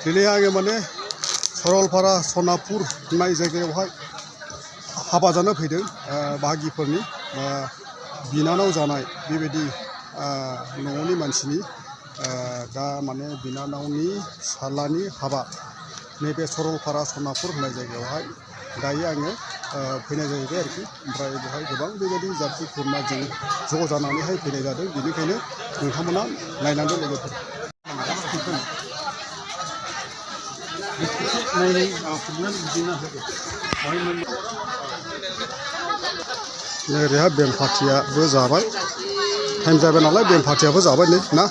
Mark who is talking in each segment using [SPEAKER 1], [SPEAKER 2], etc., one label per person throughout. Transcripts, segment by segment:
[SPEAKER 1] दिनै आङो माने सरलपारा सनापुर होननाय जायगायावहाय हाबा जानो फैदों बाहागिफोरनि बिनानाव जानाय बेबायदि न'नि मानसिनि दा माने बिनानावनि फिसालानि हाबा नैबे सरलपारा सनापुर होननाय जायगायावहाय दायो आङो फैनाय जाहैबाय आरोखि ओमफ्राय बेवहाय गोबां बेबायदि जाथि खुरमाजों ज' जानानैहाय फैनाय जादों बेनिखायनो नोंथांमोना नायनांगौ लोगोफोर ओरैहा बेम पार्टियाबो जाबाय टाइम जाबाय नालाय बेम पार्टियाबो जाबाय ना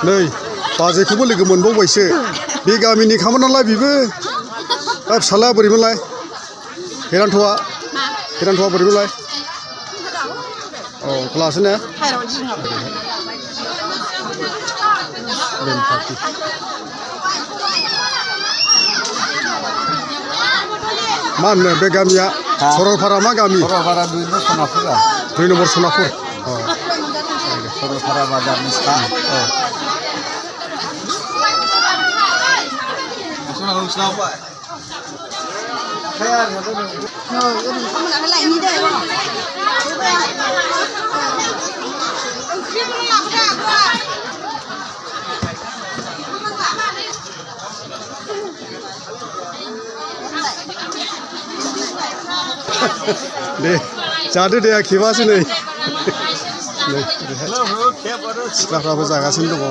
[SPEAKER 1] नै बाजैखौबो लोगो मोनबावबायसो बे गामिनि खामोन नालाय बिबो फिसालाया बोरैमोनलाय हेरान्थ'आ बोरैमोनलाय क्लास ने बेम पार्टि मा होनो बे गामिया सरलपारा मा गामि
[SPEAKER 2] सरलपारा 2
[SPEAKER 1] नम्बर सनापुर
[SPEAKER 2] सरलपारा बाजारनि सा
[SPEAKER 1] दे जादो दे खेबासो नै सिख्लाफ्राबो जागासिनो दङ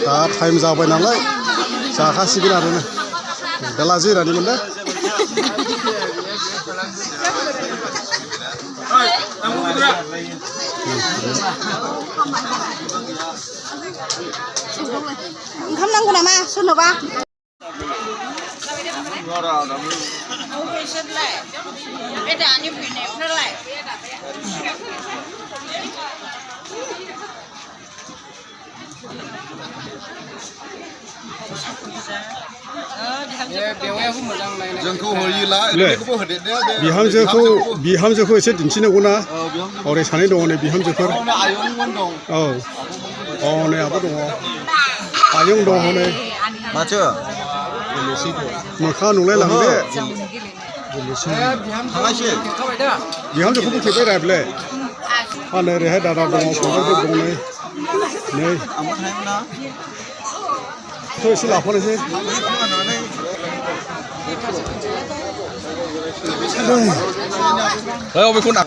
[SPEAKER 1] दा टाइम जाबाय नालाय जाखासिगोन आरो बेला जिरानि मोनदो
[SPEAKER 3] ओंखाम नांगौ नामा सोरनोबा
[SPEAKER 2] जोंखौ होयोला बेखौबो होदेरदो
[SPEAKER 1] बिहामजोखौ एसे दिन्थिनांगौ ना हरै सानै दङ नै बिहामजोफोर नै आबो दङ आयं दङ नै
[SPEAKER 2] माथो
[SPEAKER 1] मोखां नुलाय लांदे बिहामजोखौबो खेबाय रायब्ले नै ओरैहाय दादा दङ फंबायफोर दं नै एसे लाफानोसै
[SPEAKER 2] बेखौ ना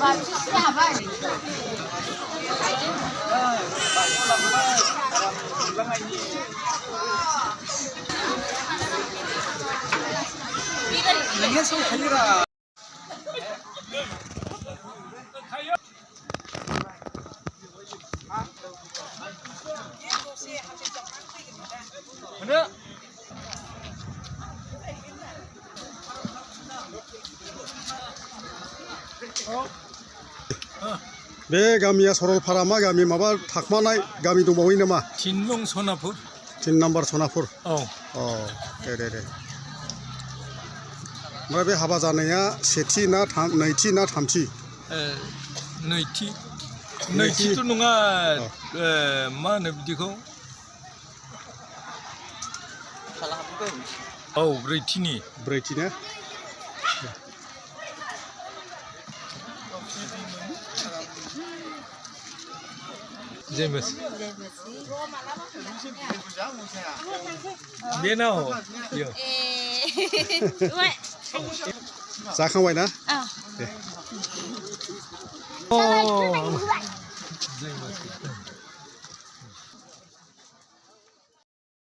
[SPEAKER 1] बे गामिया सरलपारा मा गामि माबा थाखमानाय गामि दंबावो नामा
[SPEAKER 4] 3 नं सनापुर
[SPEAKER 1] 3 नम्बर सनापुर दे ओमफ्राय बे हाबा जानाया सेथि ना नैथि ना थामथि
[SPEAKER 4] नैथिथ' नङा मा होनो बिदिखौ ब्रैथि ना जेमस बेनाव
[SPEAKER 1] जाखांबाय ना